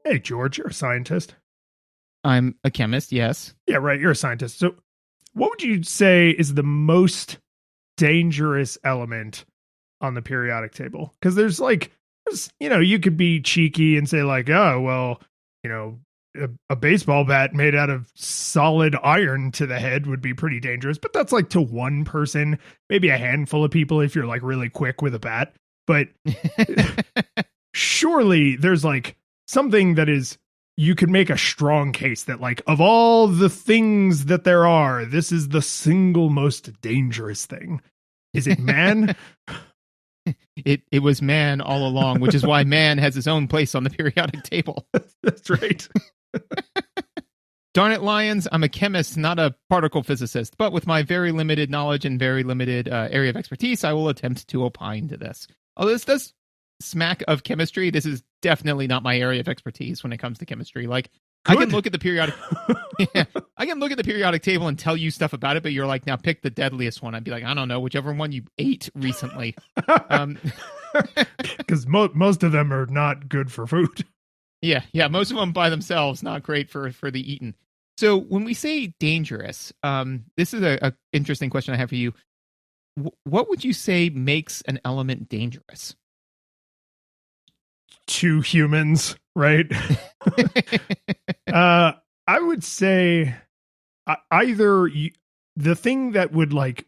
Hey, George, you're a scientist. I'm a chemist, yes. Yeah, right. You're a scientist. So, what would you say is the most dangerous element on the periodic table? Because you could be cheeky and say, like, oh, well, you know, a baseball bat made out of solid iron to the head would be pretty dangerous. But that's like to one person, maybe a handful of people if you're like really quick with a bat. But surely there's like something that is you could make a strong case that like of all the things that there are, this is the single most dangerous thing. Is it man? It was man all along, which is why man has his own place on the periodic table. That's right. Darn it, Lions, I'm a chemist, not a particle physicist, but with my very limited knowledge and very limited area of expertise, I will attempt to opine to this. Although this does smack of chemistry, this is definitely not my area of expertise when it comes to chemistry. Like, Good. I can look at the periodic I can look at the periodic table and tell you stuff about it, but you're like, now pick the deadliest one. I'd be like, I don't know, whichever one you ate recently. Because most of them are not good for food. Yeah, most of them by themselves not great for the eaten. So when we say dangerous, this is a interesting question I have for you. What would you say makes an element dangerous? To humans, right? I would say either the thing that would like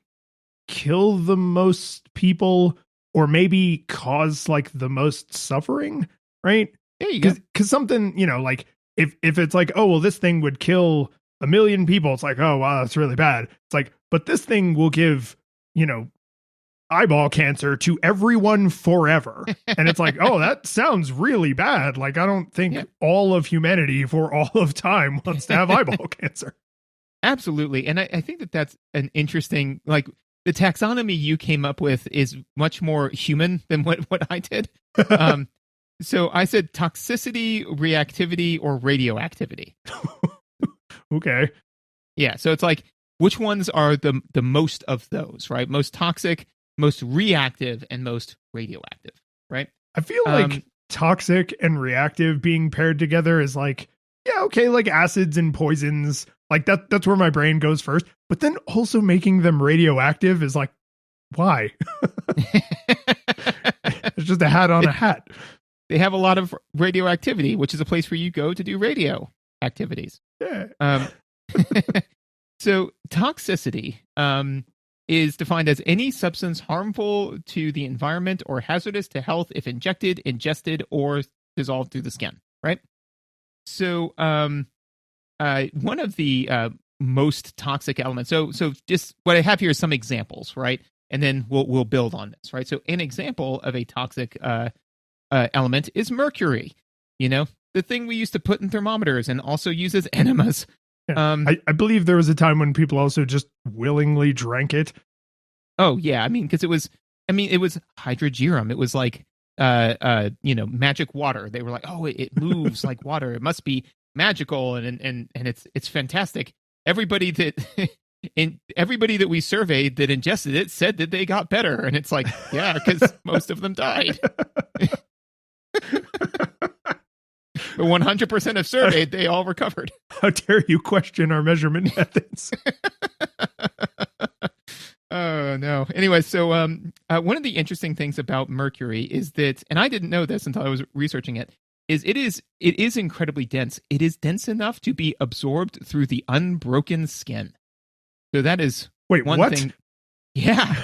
kill the most people or maybe cause like the most suffering, right? There you go. Because something, like if it's like, oh, well, this thing would kill 1 million people, it's like, oh, wow, that's really bad. It's like, but this thing will give, eyeball cancer to everyone forever. And it's like, oh, that sounds really bad. Like, I don't think all of humanity for all of time wants to have eyeball cancer. Absolutely. And I think that that's an interesting, like, the taxonomy you came up with is much more human than what I did. So I said toxicity, reactivity, or radioactivity. Okay. Yeah. So it's like, which ones are the most of those, right? Most toxic, most reactive, and most radioactive, right? I feel like toxic and reactive being paired together is like, yeah, okay, like acids and poisons. Like that's where my brain goes first. But then also making them radioactive is like, why? It's just a hat on a hat. They have a lot of radioactivity, which is a place where you go to do radio activities. Yeah. So toxicity is defined as any substance harmful to the environment or hazardous to health if injected, ingested, or dissolved through the skin, right? So one of the most toxic elements. So just what I have here is some examples, right? And then we'll build on this, right? So an example of a toxic element is mercury. The thing we used to put in thermometers and also use as enemas. Yeah. I believe there was a time when people also just willingly drank it. Oh yeah, because it was hydrogeum. It was like magic water. They were like, oh, it moves like water. It must be magical and it's fantastic. Everybody that we surveyed that ingested it said that they got better, and it's like, yeah, because most of them died. But 100% of surveyed, they all recovered. How dare you question our measurement methods? Oh, no. Anyway, so one of the interesting things about mercury is that, and I didn't know this until I was researching it, is it is incredibly dense. It is dense enough to be absorbed through the unbroken skin. So that is one thing. Yeah.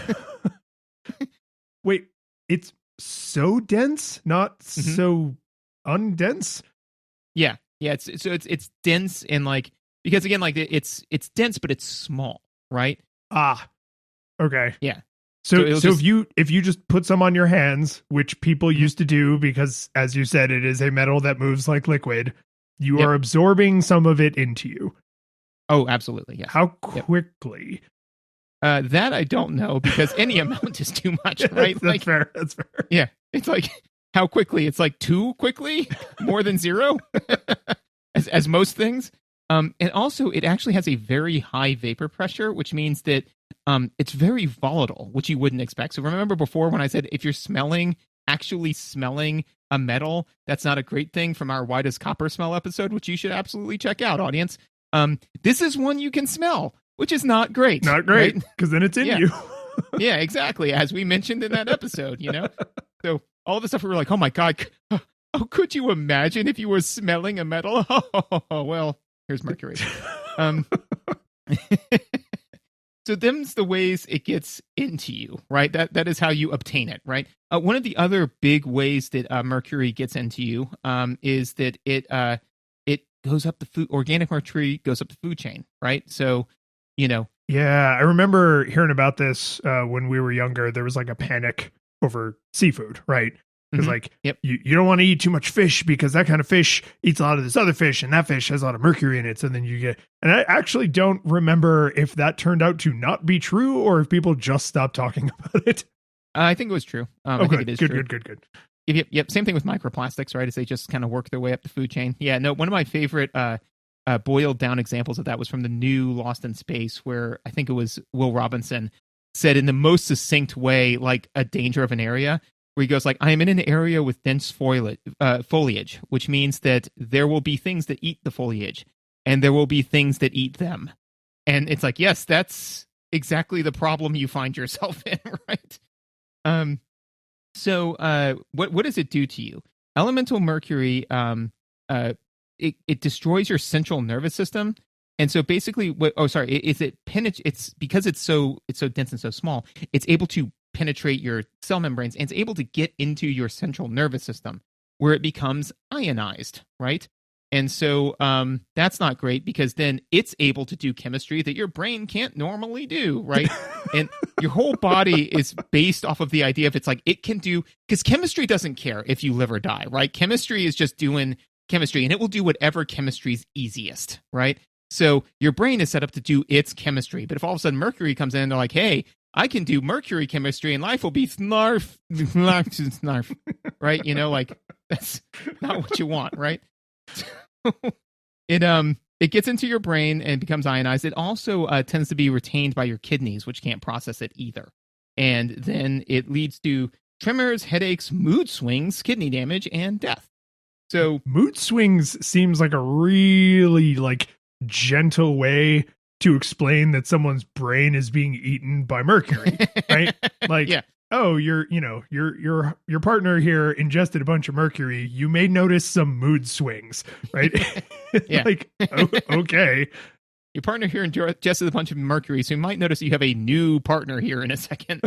Wait, it's so dense, not so undense? Yeah. It's dense and like, because again, like it's dense, but it's small, right? Okay. Yeah. So if you just put some on your hands, which people used to do because, as you said, it is a metal that moves like liquid, you are absorbing some of it into you. Oh, absolutely. Yes. How quickly? That I don't know, because any amount is too much, right? That's fair. That's fair. Yeah. It's like, how quickly? It's like too quickly? More than zero? as most things. And also, it actually has a very high vapor pressure, which means that it's very volatile, which you wouldn't expect. So remember before when I said if you're actually smelling a metal that's not a great thing from our Why Does Copper Smell episode, which you should absolutely check out, audience. This is one you can smell, which is not great. Not great, because then it's in you. Yeah, exactly. As we mentioned in that episode, So all the stuff we were like, oh my God, oh, could you imagine if you were smelling a metal? Oh, well, here's mercury. So them's the ways it gets into you, right? That is how you obtain it, right? One of the other big ways that mercury gets into you is that it goes up the food. Organic mercury goes up the food chain, right? So, Yeah, I remember hearing about this when we were younger. There was like a panic over seafood, right? Because you don't want to eat too much fish because that kind of fish eats a lot of this other fish, and that fish has a lot of mercury in it. So then you get, and I actually don't remember if that turned out to not be true or if people just stopped talking about it. I think it was true. I think it is true. Good. Yep. Same thing with microplastics, right? As they just kind of work their way up the food chain. Yeah. No. One of my favorite boiled down examples of that was from the new Lost in Space, where I think it was Will Robinson said in the most succinct way, like a danger of an area, where he goes like, I am in an area with dense foliage, which means that there will be things that eat the foliage and there will be things that eat them. And it's like, yes, that's exactly the problem you find yourself in, right? So what does it do to you? Elemental mercury, it destroys your central nervous system. And so basically it's because it's so dense and so small, it's able to penetrate your cell membranes and it's able to get into your central nervous system where it becomes ionized, right? And so that's not great because then it's able to do chemistry that your brain can't normally do, right? And your whole body is based off of the idea of it's like it can do, because chemistry doesn't care if you live or die, right? Chemistry is just doing chemistry and it will do whatever chemistry's easiest, right? So your brain is set up to do its chemistry. But if all of a sudden mercury comes in and they're like, hey, I can do mercury chemistry and life will be snarf, snarf, right? Like that's not what you want, right? It gets into your brain and becomes ionized. It also tends to be retained by your kidneys, which can't process it either. And then it leads to tremors, headaches, mood swings, kidney damage, and death. So mood swings seems like a really gentle way to explain that someone's brain is being eaten by mercury, right? Yeah. Oh, your partner here ingested a bunch of mercury. You may notice some mood swings, right? Yeah. Okay. Your partner here ingested a bunch of mercury, so you might notice you have a new partner here in a second.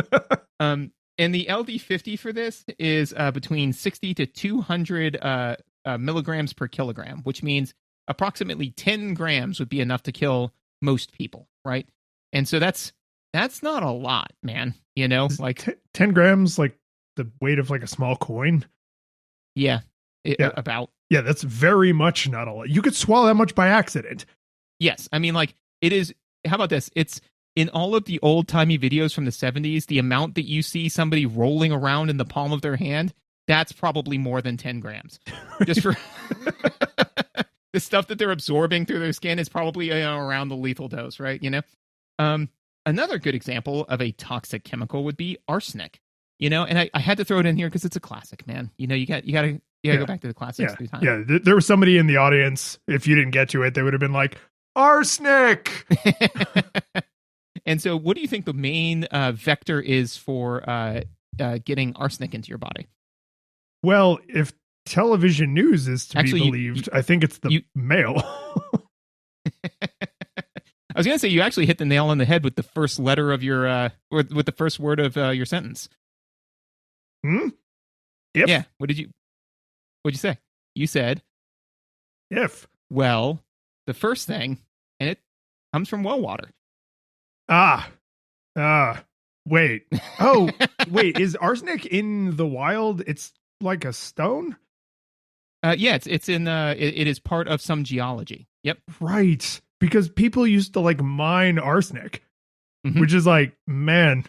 And the LD50 for this is between 60 to 200 milligrams per kilogram, which means approximately 10 grams would be enough to kill most people, right? And so that's not a lot, man. 10 grams, like the weight of like a small coin. Yeah, about. Yeah, that's very much not a lot. You could swallow that much by accident. Yes, I mean, it is. How about this? It's in all of the old timey videos from the 70s. The amount that you see somebody rolling around in the palm of their hand, that's probably more than 10 grams. Just for the stuff that they're absorbing through their skin is probably around the lethal dose, right? Another good example of a toxic chemical would be arsenic. And I had to throw it in here because it's a classic, man. You gotta go back to the classics through time. Yeah, there was somebody in the audience. If you didn't get to it, they would have been like, arsenic. And so, what do you think the main vector is for getting arsenic into your body? Well, if television news is to be believed, I think it's the mail. I was going to say you actually hit the nail on the head with the first letter of your, with the first word of your sentence. If? Yeah. What'd you say? You said, if. Well, the first thing, and it comes from well water. Wait. Oh, wait. Is arsenic in the wild? It's like a stone? Yeah, it's in, it is part of some geology. Yep. Right. Because people used to mine arsenic, which is man,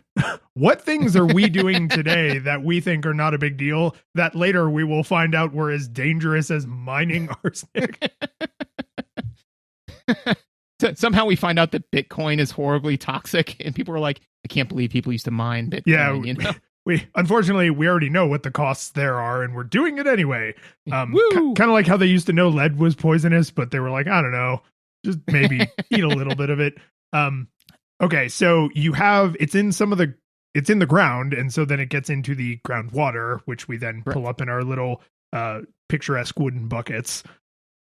what things are we doing today that we think are not a big deal that later we will find out were as dangerous as mining arsenic? Somehow we find out that Bitcoin is horribly toxic and people are like, I can't believe people used to mine Bitcoin. Yeah. we unfortunately we already know what the costs there are, and we're doing it anyway. Woo! Kind of like how they used to know lead was poisonous, but they were like, I don't know, just maybe eat a little bit of it. Okay, so you have it's in the ground, and so then it gets into the groundwater, which we then pull up in our little picturesque wooden buckets.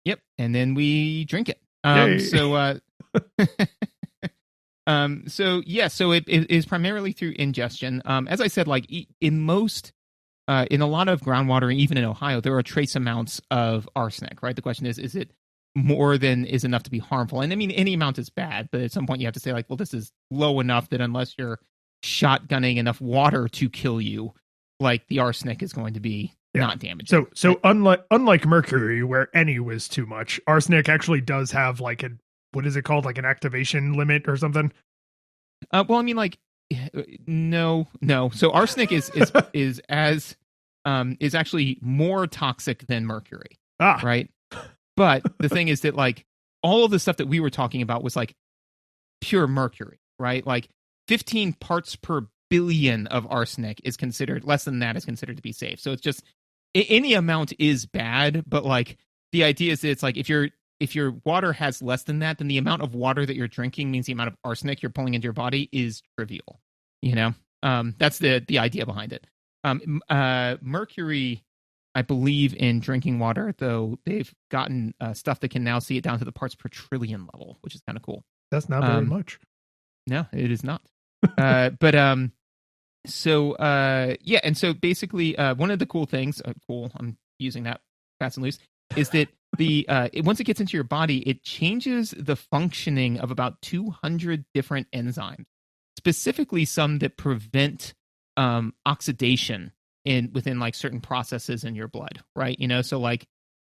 Yep, and then we drink it. So it is primarily through ingestion. As I said, like in a lot of groundwater, and even in Ohio, there are trace amounts of arsenic, right? The question is it more than is enough to be harmful? And I mean, any amount is bad, but at some point you have to say like, well, this is low enough that unless you're shotgunning enough water to kill you, like the arsenic is going to be not damaging. So unlike mercury, where any was too much, arsenic actually does have like what is it called? Like an activation limit or something? Well, I mean, like, no. So arsenic is actually more toxic than mercury. Right. But the thing is that like all of the stuff that we were talking about was like pure mercury, right? Like 15 parts per billion of arsenic is considered, less than that is considered to be safe. So it's just any amount is bad, but like the idea is that it's like if your water has less than that, then the amount of water that you're drinking means the amount of arsenic you're pulling into your body is trivial. You know, that's the idea behind it. Mercury, I believe in drinking water, though they've gotten stuff that can now see it down to the parts per trillion level, which is kind of cool. That's not very much. No, it is not. So basically, one of the cool things, I'm using that fast and loose, is that once it gets into your body, it changes the functioning of about 200 different enzymes, specifically some that prevent oxidation within like certain processes in your blood, right? You know, so like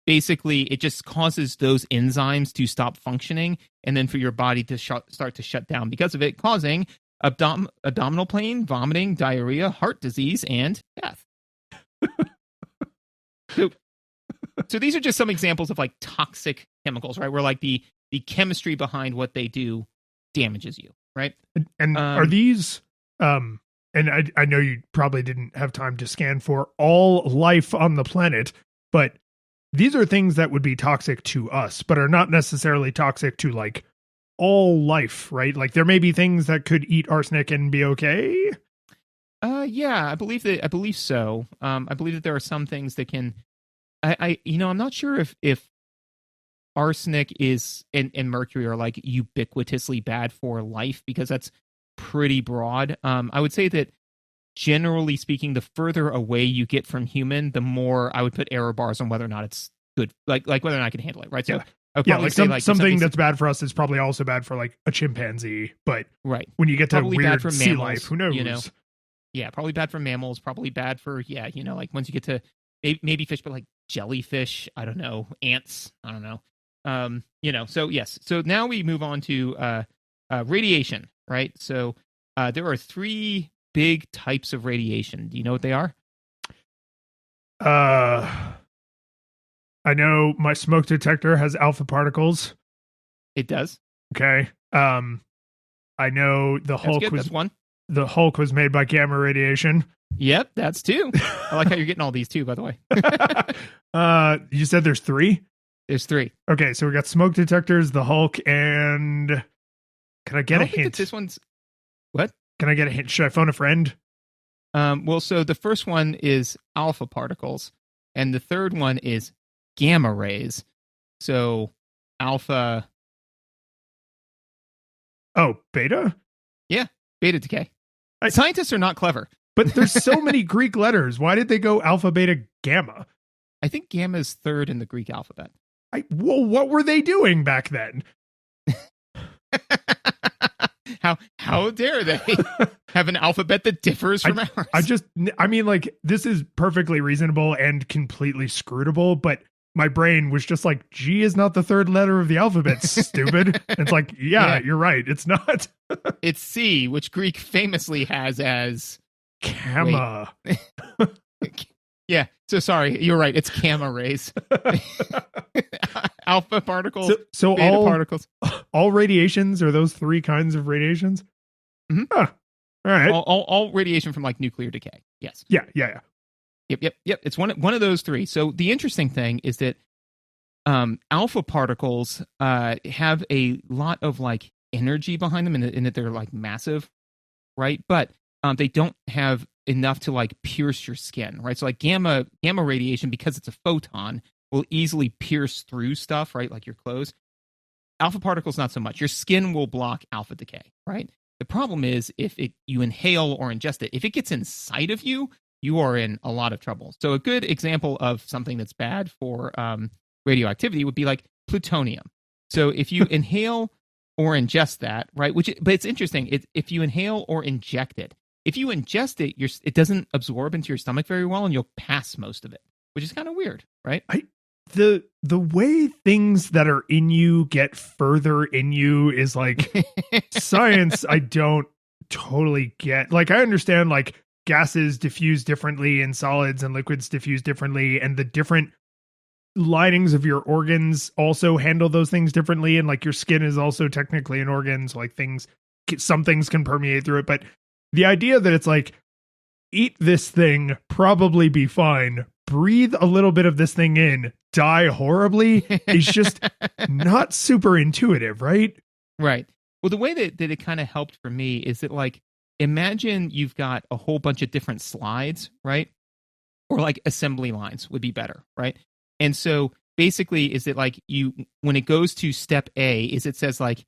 basically it just causes those enzymes to stop functioning, and then for your body to start to shut down because of it, causing abdominal pain, vomiting, diarrhea, heart disease, and death. So these are just some examples of like toxic chemicals, right? Where like the chemistry behind what they do damages you, right? And are these and I know you probably didn't have time to scan for all life on the planet, but these are things that would be toxic to us, but are not necessarily toxic to like all life, right? Like there may be things that could eat arsenic and be okay. Yeah, I believe so. I believe that there are some things that can. I'm not sure if arsenic is and mercury are like ubiquitously bad for life, because that's pretty broad. I would say that generally speaking, the further away you get from human, the more I would put error bars on whether or not it's good, like whether or not I can handle it, right? So something that's bad for us is probably also bad for like a chimpanzee, but right when you get to probably weird bad for sea mammals, life, who knows? You know? Yeah, probably bad for mammals, probably bad for like once you get to maybe fish, but like jellyfish, I don't know, ants, I don't know. So yes. So now we move on to radiation, right? So there are 3 big types of radiation. Do you know what they are? I know my smoke detector has alpha particles. It does. Okay. I know the Hulk that's one. The Hulk was made by gamma radiation. Yep, that's 2. I like how you're getting all these too, by the way. You said there's 3? There's 3. Okay, so we got smoke detectors, the Hulk, and can I get a hint? This one's what? Can I get a hint? Should I phone a friend? Well, so the first one is alpha particles, and the third one is gamma rays. So alpha. Oh, beta? Yeah, beta decay. Scientists are not clever. But there's so many Greek letters. Why did they go alpha, beta, gamma? I think gamma is 3rd in the Greek alphabet. What were they doing back then? How dare they have an alphabet that differs from ours? I mean, like, this is perfectly reasonable and completely scrutable, but my brain was just like, G is not the 3rd letter of the alphabet, stupid. It's like, yeah, you're right. It's not. It's C, which Greek famously has as gamma. Yeah, so sorry, you're right. It's gamma rays. Alpha particles, so beta particles. All radiations are those 3 kinds of radiations? Mm-hmm. Huh. All right. All radiation from like nuclear decay. Yes. Yeah. Yep. It's one of those three. So the interesting thing is that alpha particles have a lot of like energy behind them, in that they're like massive, right? But they don't have enough to like pierce your skin, right? So like gamma radiation, because it's a photon, will easily pierce through stuff, right? Like your clothes. Alpha particles, not so much. Your skin will block alpha decay, right? The problem is if you inhale or ingest it, if it gets inside of you, you are in a lot of trouble. So a good example of something that's bad for radioactivity would be like plutonium. So if you inhale or ingest that, right? But it's interesting. If you inhale or inject it, if you ingest it, it doesn't absorb into your stomach very well, and you'll pass most of it, which is kind of weird, right? The way things that are in you get further in you is like science I don't totally get. Like I understand like gases diffuse differently and solids and liquids diffuse differently, and the different linings of your organs also handle those things differently, and like your skin is also technically an organ, so like some things can permeate through it. But the idea that it's like, eat this thing, probably be fine, breathe a little bit of this thing in, die horribly, is just not super intuitive, right? Right. Well, the way that it kind of helped for me is that, like, imagine you've got a whole bunch of different slides, right? Or like assembly lines would be better, right? And so basically is it like when it goes to step A, is it says like,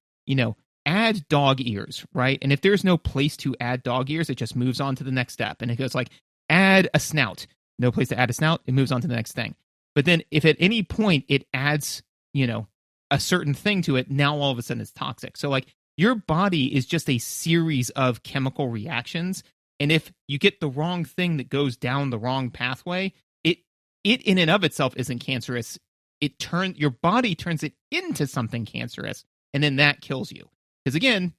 add dog ears, right? And if there's no place to add dog ears, it just moves on to the next step. And it goes like, add a snout. No place to add a snout, it moves on to the next thing. But then if at any point it adds, a certain thing to it, now all of a sudden it's toxic. So like your body is just a series of chemical reactions. And if you get the wrong thing that goes down the wrong pathway, it in and of itself isn't cancerous. Your body turns it into something cancerous, and then that kills you. Because again,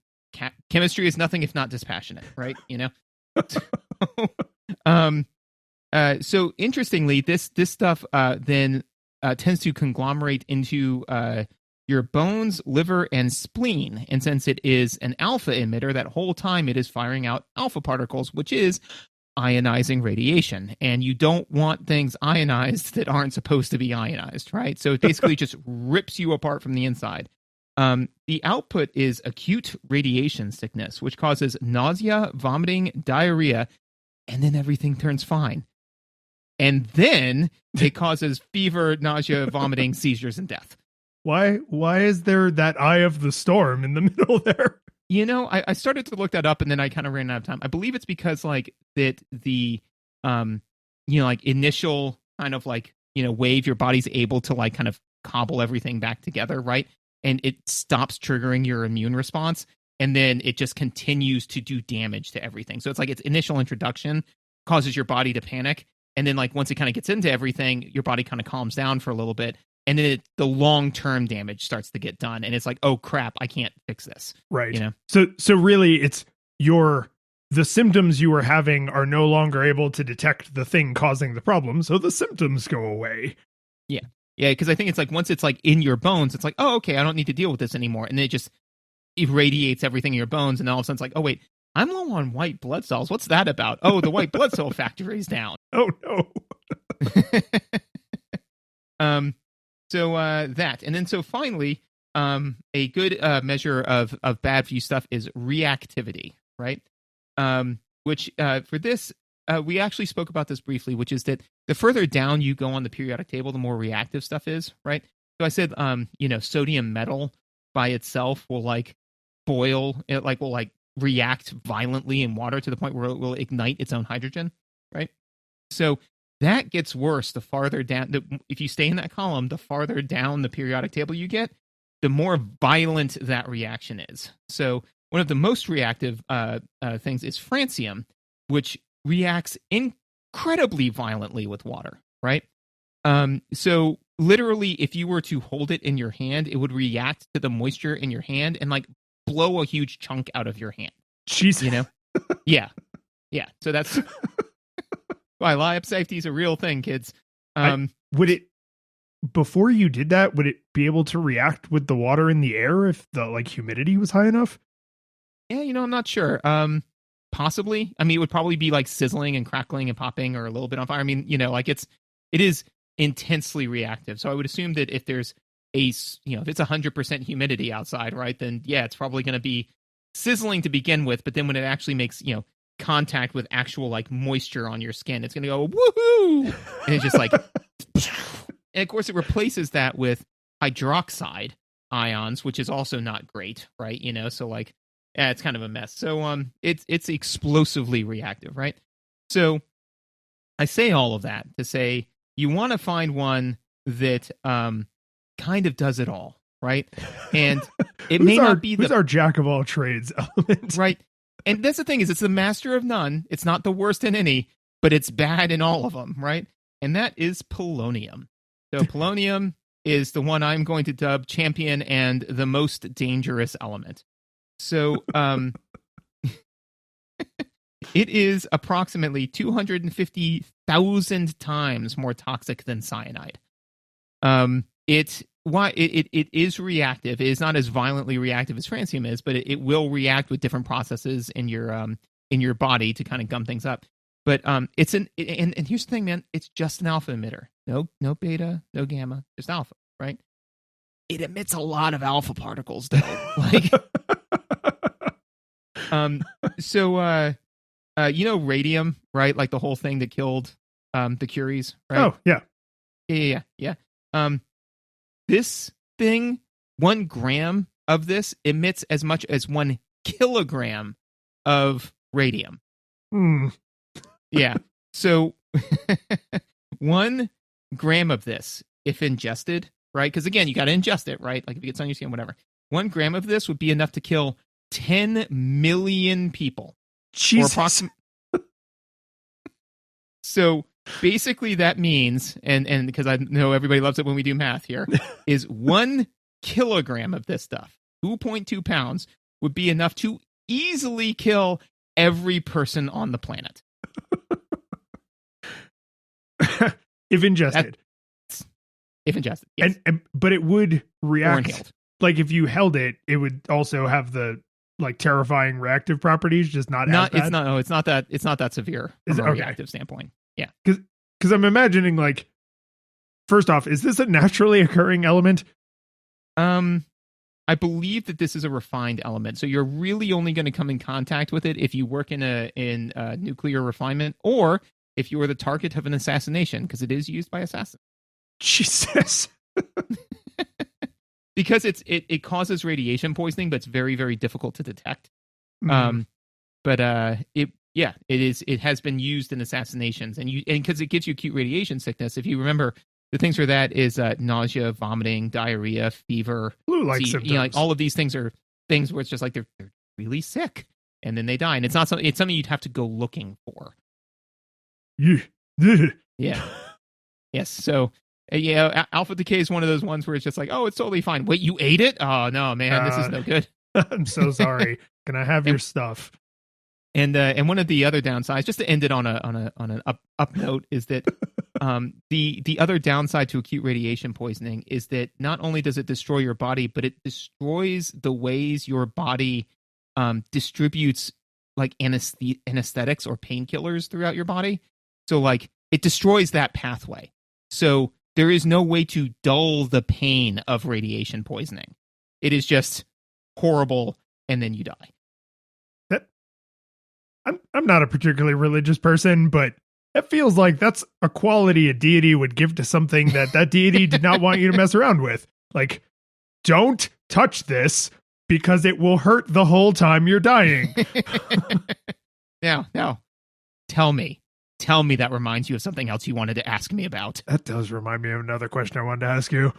chemistry is nothing if not dispassionate, right? So interestingly, this stuff then tends to conglomerate into your bones, liver, and spleen. And since it is an alpha emitter, that whole time it is firing out alpha particles, which is ionizing radiation. And you don't want things ionized that aren't supposed to be ionized, right? So it basically just rips you apart from the inside. The output is acute radiation sickness, which causes nausea, vomiting, diarrhea, and then everything turns fine. And then it causes fever, nausea, vomiting, seizures, and death. Why is there that eye of the storm in the middle there? I started to look that up, and then I kind of ran out of time. I believe it's because like that the like initial kind of like wave, your body's able to like kind of cobble everything back together, right? And it stops triggering your immune response, and then it just continues to do damage to everything. So it's like its initial introduction causes your body to panic, and then like once it kind of gets into everything, your body kind of calms down for a little bit, and then the long-term damage starts to get done, and it's like, oh crap, I can't fix this. Right. So really it's the symptoms you were having are no longer able to detect the thing causing the problem, so the symptoms go away. Yeah. Yeah, because I think it's like once it's like in your bones, it's like, oh, okay, I don't need to deal with this anymore. And then it just irradiates everything in your bones, and then all of a sudden it's like, oh wait, I'm low on white blood cells. What's that about? Oh, the white blood cell factory is down. Oh no. So that, and then so finally, a good measure of bad for you stuff is reactivity, right? Which for this, we actually spoke about this briefly, which is that the further down you go on the periodic table, the more reactive stuff is, right? So I said, sodium metal by itself will like boil, it like will like react violently in water to the point where it will ignite its own hydrogen, right? So that gets worse the farther down. If you stay in that column, the farther down the periodic table you get, the more violent that reaction is. So one of the most reactive things is francium, which reacts incredibly violently with water, right? So literally, if you were to hold it in your hand, it would react to the moisture in your hand and like blow a huge chunk out of your hand. Jeez. Yeah. So that's why lab safety is a real thing, kids. Before you did that, would it be able to react with the water in the air if the like humidity was high enough? Yeah, I'm not sure. Possibly. I mean, it would probably be like sizzling and crackling and popping or a little bit on fire. I mean, like it is intensely reactive. So I would assume that if there's if it's 100% humidity outside, right, then yeah, it's probably going to be sizzling to begin with. But then when it actually makes, contact with actual like moisture on your skin, it's going to go woohoo. And it's just like, and of course it replaces that with hydroxide ions, which is also not great, right? So like, it's kind of a mess. So it's explosively reactive, right? So I say all of that to say you want to find one that kind of does it all, right? And it may not be who's our jack of all trades element, right? And that's the thing, is it's the master of none. It's not the worst in any, but it's bad in all of them, right? And that is polonium. So polonium is the one I'm going to dub champion and the most dangerous element. So it is approximately 250,000 times more toxic than cyanide. It is reactive. It is not as violently reactive as francium is, but it will react with different processes in your body to kind of gum things up. But and here's the thing, man, it's just an alpha emitter. No beta, no gamma, just alpha, right? It emits a lot of alpha particles though. Like so radium, right? Like the whole thing that killed the Curies, right? Oh, yeah. Yeah. This thing, 1 gram of this emits as much as 1 kilogram of radium. Yeah. So 1 gram of this, if ingested, right? Because again, you got to ingest it, right? Like if it gets on your skin, whatever. 1 gram of this would be enough to kill 10 million people. Jesus. So basically that means, and because I know everybody loves it when we do math here, is 1 kilogram of this stuff, 2.2 pounds, would be enough to easily kill every person on the planet. If ingested. If ingested, yes. But it would react. Like if you held it, it would also have the like terrifying reactive properties, just not as bad. It's not that severe from a reactive standpoint. Yeah. Because I'm imagining, like, first off, is this a naturally occurring element? I believe that this is a refined element. So you're really only going to come in contact with it if you work in a nuclear refinement, or if you are the target of an assassination, because it is used by assassins. Jesus. Because it causes radiation poisoning, but it's very, very difficult to detect. It has been used in assassinations, and because it gives you acute radiation sickness. If you remember, the things for that is nausea, vomiting, diarrhea, fever, flu-like symptoms. Like all of these things are things where it's just like they're really sick, and then they die, and it's something you'd have to go looking for. Yeah. Yes. So. Alpha decay is one of those ones where it's just like, oh, it's totally fine. Wait, you ate it? Oh no, man, this is no good. I'm so sorry. Can I have your stuff? And one of the other downsides, just to end it on an up note, is that the other downside to acute radiation poisoning is that not only does it destroy your body, but it destroys the ways your body distributes like anesthetics or painkillers throughout your body. So like it destroys that pathway. So there is no way to dull the pain of radiation poisoning. It is just horrible, and then you die. I'm not a particularly religious person, but it feels like that's a quality a deity would give to something that deity did not want you to mess around with. Like, don't touch this because it will hurt the whole time you're dying. Now, tell me that reminds you of something else you wanted to ask me about. That does remind me of another question I wanted to ask you.